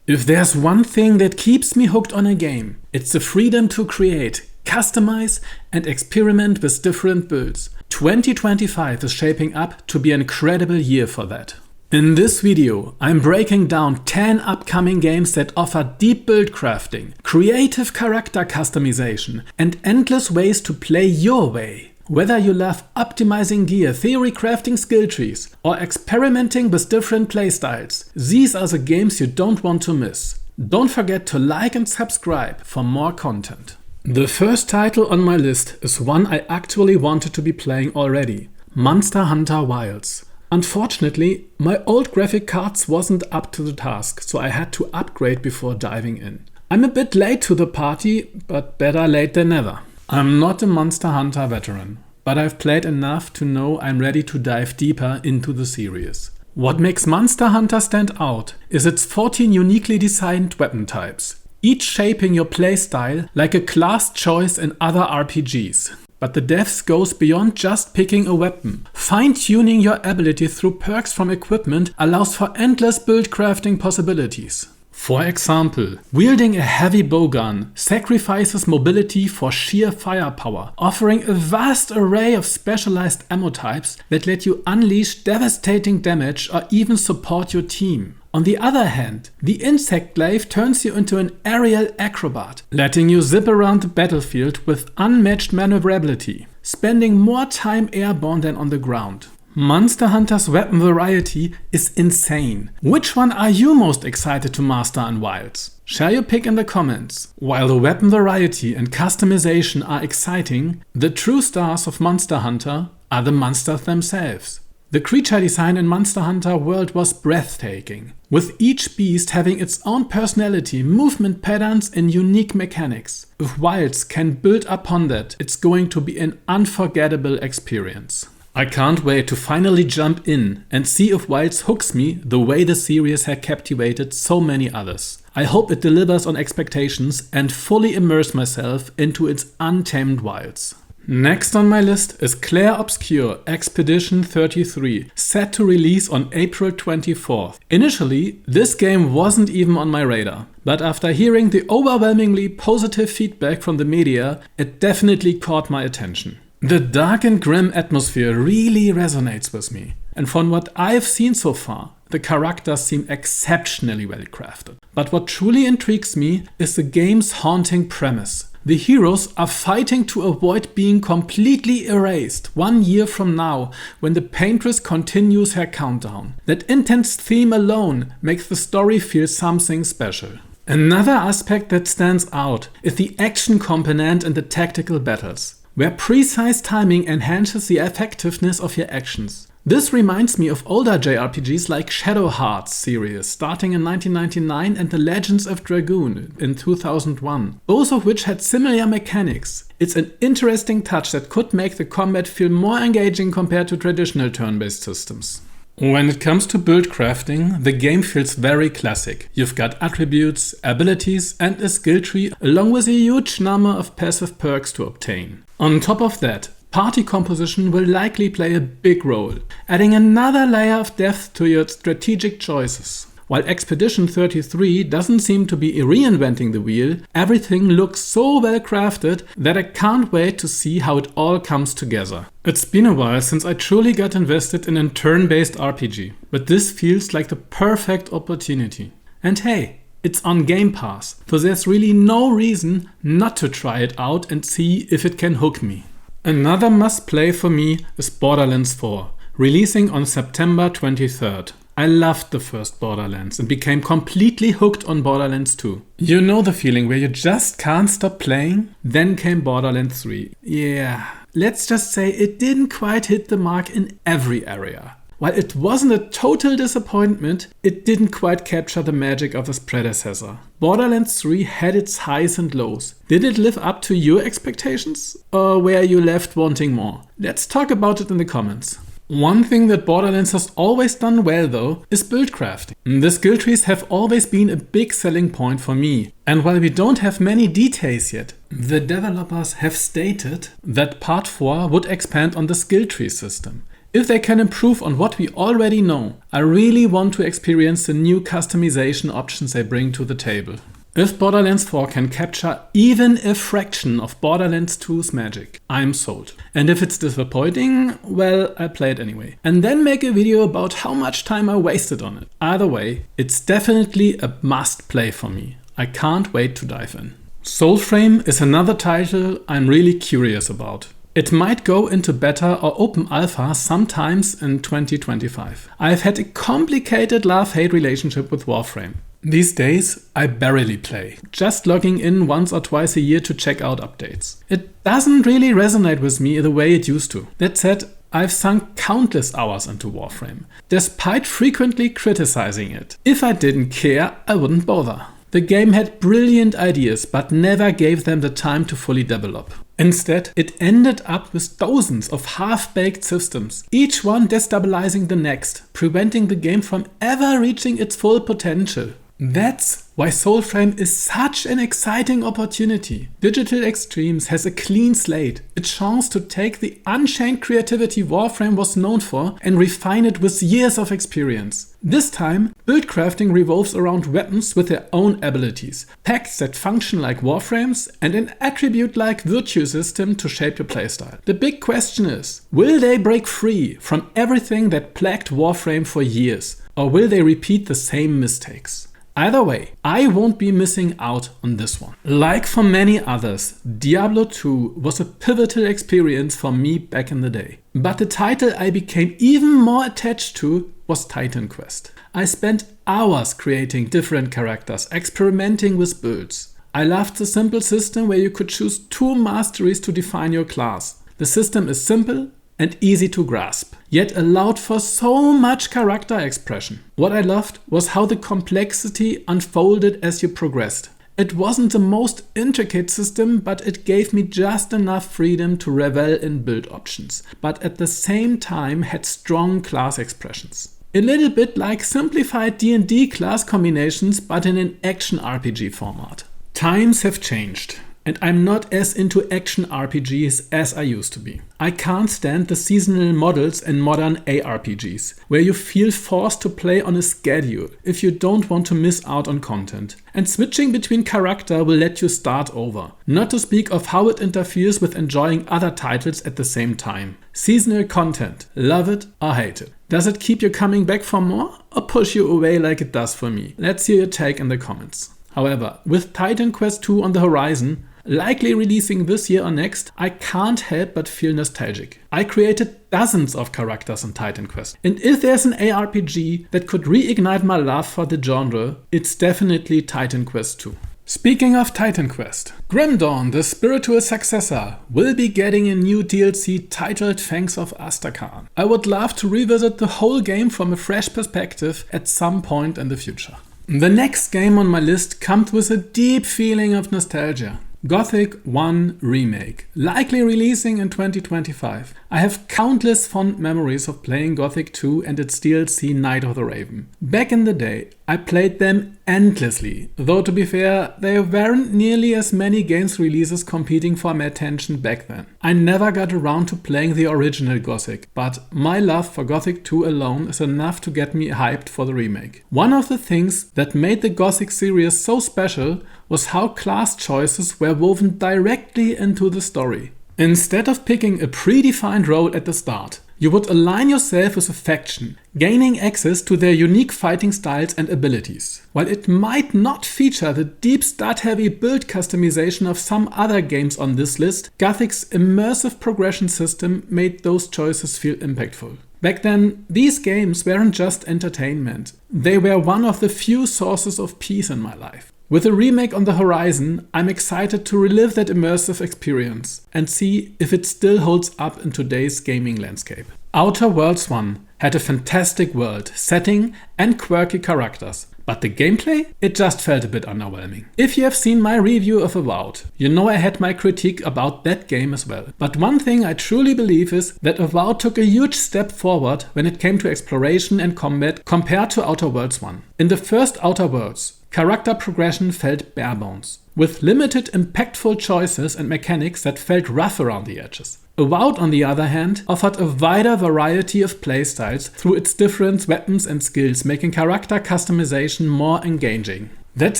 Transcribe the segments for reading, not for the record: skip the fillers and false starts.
If there's one thing that keeps me hooked on a game, it's the freedom to create, customize and experiment with different builds. 2025 is shaping up to be an incredible year for that. In this video, I'm breaking down 10 upcoming games that offer deep build crafting, creative character customization, and endless ways to play your way. Whether you love optimizing gear, theory crafting skill trees, or experimenting with different playstyles, these are the games you don't want to miss. Don't forget to like and subscribe for more content. The first title on my list is one I actually wanted to be playing already, Monster Hunter Wilds. Unfortunately, my old graphic cards wasn't up to the task, so I had to upgrade before diving in. I'm a bit late to the party, but better late than never. I'm not a Monster Hunter veteran, but I've played enough to know I'm ready to dive deeper into the series. What makes Monster Hunter stand out is its 14 uniquely designed weapon types, each shaping your playstyle like a class choice in other RPGs. But the depth goes beyond just picking a weapon. Fine-tuning your ability through perks from equipment allows for endless build crafting possibilities. For example, wielding a heavy bowgun sacrifices mobility for sheer firepower, offering a vast array of specialized ammo types that let you unleash devastating damage or even support your team. On the other hand, the insect glaive turns you into an aerial acrobat, letting you zip around the battlefield with unmatched maneuverability, spending more time airborne than on the ground. Monster Hunter's weapon variety is insane. Which one are you most excited to master in Wilds? Share your pick in the comments. While the weapon variety and customization are exciting, the true stars of Monster Hunter are the monsters themselves. The creature design in Monster Hunter World was breathtaking, with each beast having its own personality, movement patterns and unique mechanics. If Wilds can build upon that, it's going to be an unforgettable experience. I can't wait to finally jump in and see if Wilds hooks me the way the series has captivated so many others. I hope it delivers on expectations and fully immerse myself into its untamed wilds. Next on my list is Clair Obscur Expedition 33, set to release on April 24th. Initially, this game wasn't even on my radar, but after hearing the overwhelmingly positive feedback from the media, it definitely caught my attention. The dark and grim atmosphere really resonates with me, and from what I've seen so far, the characters seem exceptionally well crafted. But what truly intrigues me is the game's haunting premise. The heroes are fighting to avoid being completely erased 1 year from now when the paintress continues her countdown. That intense theme alone makes the story feel something special. Another aspect that stands out is the action component in the tactical battles, where precise timing enhances the effectiveness of your actions. This reminds me of older JRPGs like Shadow Hearts series starting in 1999 and The Legends of Dragoon in 2001, both of which had similar mechanics. It's an interesting touch that could make the combat feel more engaging compared to traditional turn-based systems. When it comes to build crafting, the game feels very classic. You've got attributes, abilities and a skill tree along with a huge number of passive perks to obtain. On top of that, party composition will likely play a big role, adding another layer of depth to your strategic choices. While Expedition 33 doesn't seem to be reinventing the wheel, everything looks so well crafted that I can't wait to see how it all comes together. It's been a while since I truly got invested in a turn-based RPG, but this feels like the perfect opportunity. And hey, it's on Game Pass, so there's really no reason not to try it out and see if it can hook me. Another must-play for me is Borderlands 4, releasing on September 23rd. I loved the first Borderlands and became completely hooked on Borderlands 2. You know the feeling where you just can't stop playing? Then came Borderlands 3. Yeah, let's just say it didn't quite hit the mark in every area. While it wasn't a total disappointment, it didn't quite capture the magic of its predecessor. Borderlands 3 had its highs and lows. Did it live up to your expectations? Or were you left wanting more? Let's talk about it in the comments. One thing that Borderlands has always done well though is build crafting. The skill trees have always been a big selling point for me. And while we don't have many details yet, the developers have stated that part 4 would expand on the skill tree system. If they can improve on what we already know, I really want to experience the new customization options they bring to the table. If Borderlands 4 can capture even a fraction of Borderlands 2's magic, I'm sold. And if it's disappointing, well, I'll play it anyway. And then make a video about how much time I wasted on it. Either way, it's definitely a must play for me. I can't wait to dive in. Soulframe is another title I'm really curious about. It might go into beta or open alpha sometimes in 2025. I've had a complicated love-hate relationship with Warframe. These days, I barely play, just logging in once or twice a year to check out updates. It doesn't really resonate with me the way it used to. That said, I've sunk countless hours into Warframe, despite frequently criticizing it. If I didn't care, I wouldn't bother. The game had brilliant ideas, but never gave them the time to fully develop. Instead, it ended up with dozens of half-baked systems, each one destabilizing the next, preventing the game from ever reaching its full potential. That's why Soulframe is such an exciting opportunity. Digital Extremes has a clean slate, a chance to take the unchained creativity Warframe was known for and refine it with years of experience. This time, buildcrafting revolves around weapons with their own abilities, packs that function like Warframes, and an attribute-like virtue system to shape your playstyle. The big question is, will they break free from everything that plagued Warframe for years, or will they repeat the same mistakes? Either way, I won't be missing out on this one. Like for many others, Diablo 2 was a pivotal experience for me back in the day. But the title I became even more attached to was Titan Quest. I spent hours creating different characters, experimenting with builds. I loved the simple system where you could choose 2 masteries to define your class. The system is simple and easy to grasp, yet allowed for so much character expression. What I loved was how the complexity unfolded as you progressed. It wasn't the most intricate system, but it gave me just enough freedom to revel in build options, but at the same time had strong class expressions. A little bit like simplified D&D class combinations, but in an action RPG format. Times have changed, and I'm not as into action RPGs as I used to be. I can't stand the seasonal models in modern ARPGs, where you feel forced to play on a schedule if you don't want to miss out on content. And switching between character will let you start over. Not to speak of how it interferes with enjoying other titles at the same time. Seasonal content, love it or hate it. Does it keep you coming back for more or push you away like it does for me? Let's hear your take in the comments. However, with Titan Quest 2 on the horizon, likely releasing this year or next, I can't help but feel nostalgic. I created dozens of characters in Titan Quest, and if there's an ARPG that could reignite my love for the genre, it's definitely Titan Quest 2. Speaking of Titan Quest, Grim Dawn, the spiritual successor, will be getting a new DLC titled Fangs of Astrakhan. I would love to revisit the whole game from a fresh perspective at some point in the future. The next game on my list comes with a deep feeling of nostalgia. Gothic Remake, likely releasing in 2025. I have countless fond memories of playing Gothic 2 and its DLC Night of the Raven. Back in the day, I played them endlessly, though to be fair, there weren't nearly as many games releases competing for my attention back then. I never got around to playing the original Gothic, but my love for Gothic 2 alone is enough to get me hyped for the remake. One of the things that made the Gothic series so special was how class choices were woven directly into the story. Instead of picking a predefined role at the start, you would align yourself with a faction, gaining access to their unique fighting styles and abilities. While it might not feature the deep stat-heavy build customization of some other games on this list, Gothic's immersive progression system made those choices feel impactful. Back then, these games weren't just entertainment. They were one of the few sources of peace in my life. With a remake on the horizon, I'm excited to relive that immersive experience and see if it still holds up in today's gaming landscape. Outer Worlds 1 had a fantastic world, setting and quirky characters, but the gameplay? It just felt a bit underwhelming. If you have seen my review of Avowed, you know I had my critique about that game as well. But one thing I truly believe is that Avowed took a huge step forward when it came to exploration and combat compared to Outer Worlds 1. In the first Outer Worlds, character progression felt bare bones, with limited impactful choices and mechanics that felt rough around the edges. Avowed, on the other hand, offered a wider variety of playstyles through its different weapons and skills, making character customization more engaging. That's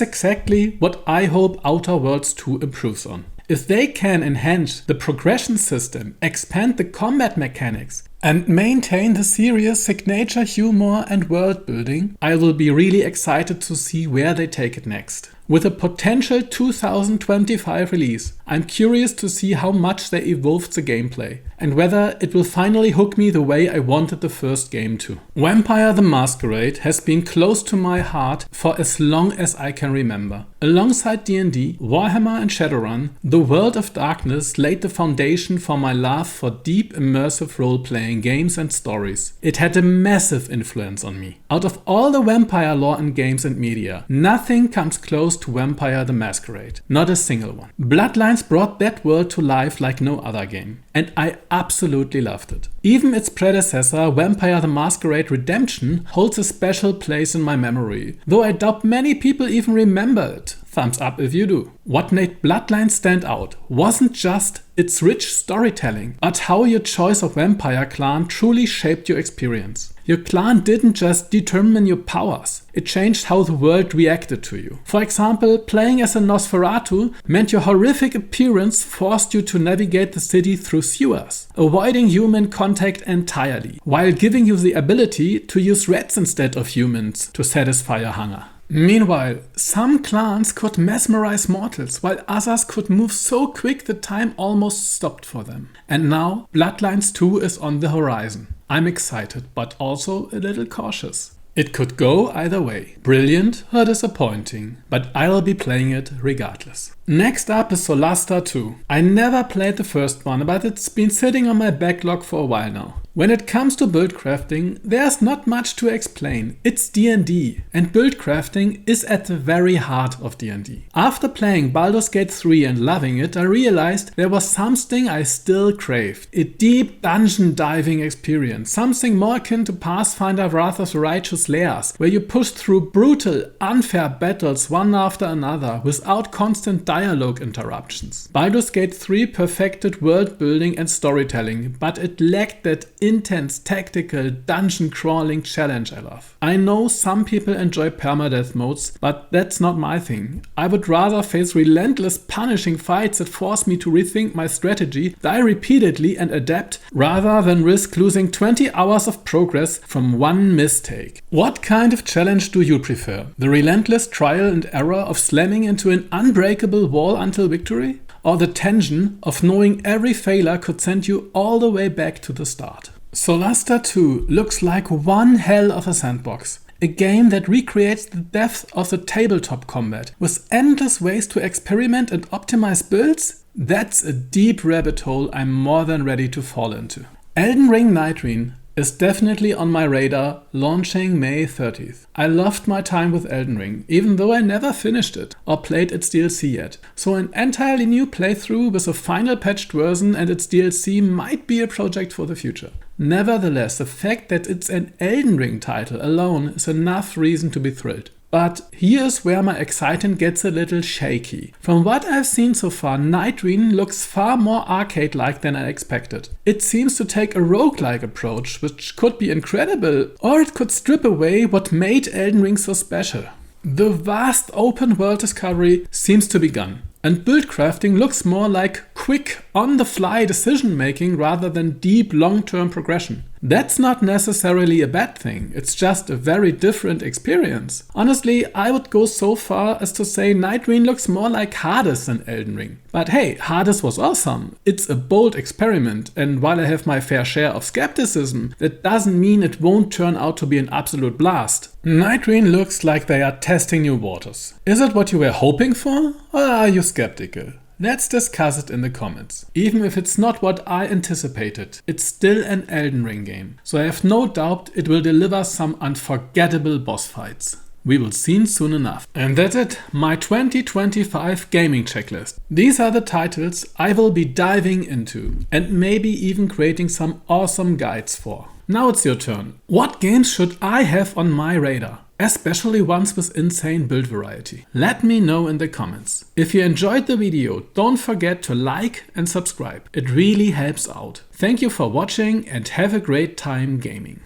exactly what I hope Outer Worlds 2 improves on. If they can enhance the progression system, expand the combat mechanics, and maintain the series' signature humor and world building, I will be really excited to see where they take it next. With a potential 2025 release, I'm curious to see how much they evolved the gameplay and whether it will finally hook me the way I wanted the first game to. Vampire the Masquerade has been close to my heart for as long as I can remember. Alongside D&D, Warhammer and Shadowrun, the World of Darkness laid the foundation for my love for deep immersive role-playing games and stories. It had a massive influence on me. Out of all the vampire lore in games and media, nothing comes close to Vampire the Masquerade. Not a single one. Bloodlines brought that world to life like no other game, and I absolutely loved it. Even its predecessor, Vampire the Masquerade Redemption, holds a special place in my memory, though I doubt many people even remember it. Thumbs up if you do. What made Bloodlines stand out wasn't just its rich storytelling, but how your choice of vampire clan truly shaped your experience. Your clan didn't just determine your powers, it changed how the world reacted to you. For example, playing as a Nosferatu meant your horrific appearance forced you to navigate the city through sewers, avoiding human contact entirely, while giving you the ability to use rats instead of humans to satisfy your hunger. Meanwhile, some clans could mesmerize mortals, while others could move so quick the time almost stopped for them. And now, Bloodlines 2 is on the horizon. I'm excited, but also a little cautious. It could go either way, brilliant or disappointing, but I'll be playing it regardless. Next up is Solasta 2. I never played the first one, but it's been sitting on my backlog for a while now. When it comes to build crafting, there's not much to explain. It's D&D, and build crafting is at the very heart of D&D. After playing Baldur's Gate 3 and loving it, I realized there was something I still craved. A deep dungeon diving experience, something more akin to Pathfinder Wrath of the Righteous Lairs, where you push through brutal, unfair battles one after another without constant dialogue interruptions. Baldur's Gate 3 perfected world building and storytelling, but it lacked that intense tactical dungeon crawling challenge I love. I know some people enjoy permadeath modes, but that's not my thing. I would rather face relentless punishing fights that force me to rethink my strategy, die repeatedly and adapt, rather than risk losing 20 hours of progress from one mistake. What kind of challenge do you prefer? The relentless trial and error of slamming into an unbreakable wall until victory? Or the tension of knowing every failure could send you all the way back to the start? Solasta 2 looks like one hell of a sandbox. A game that recreates the depth of the tabletop combat with endless ways to experiment and optimize builds? That's a deep rabbit hole I'm more than ready to fall into. Elden Ring Nightreign is definitely on my radar, launching May 30th. I loved my time with Elden Ring, even though I never finished it or played its DLC yet. So an entirely new playthrough with a final patched version and its DLC might be a project for the future. Nevertheless, the fact that it's an Elden Ring title alone is enough reason to be thrilled. But here's where my excitement gets a little shaky. From what I've seen so far, Nightreign looks far more arcade-like than I expected. It seems to take a roguelike approach, which could be incredible, or it could strip away what made Elden Ring so special. The vast open world discovery seems to be gone, and build crafting looks more like quick, on-the-fly decision-making rather than deep, long-term progression. That's not necessarily a bad thing, it's just a very different experience. Honestly, I would go so far as to say Nightreign looks more like Hades than Elden Ring. But hey, Hades was awesome. It's a bold experiment, and while I have my fair share of skepticism, that doesn't mean it won't turn out to be an absolute blast. Nightreign looks like they are testing new waters. Is it what you were hoping for, or are you skeptical? Let's discuss it in the comments. Even if it's not what I anticipated, it's still an Elden Ring game, so I have no doubt it will deliver some unforgettable boss fights. We will see soon enough. And that's it, my 2025 gaming checklist. These are the titles I will be diving into, and maybe even creating some awesome guides for. Now it's your turn. What games should I have on my radar? especially ones with insane build variety. Let me know in the comments. If you enjoyed the video, don't forget to like and subscribe. It really helps out. Thank you for watching and have a great time gaming.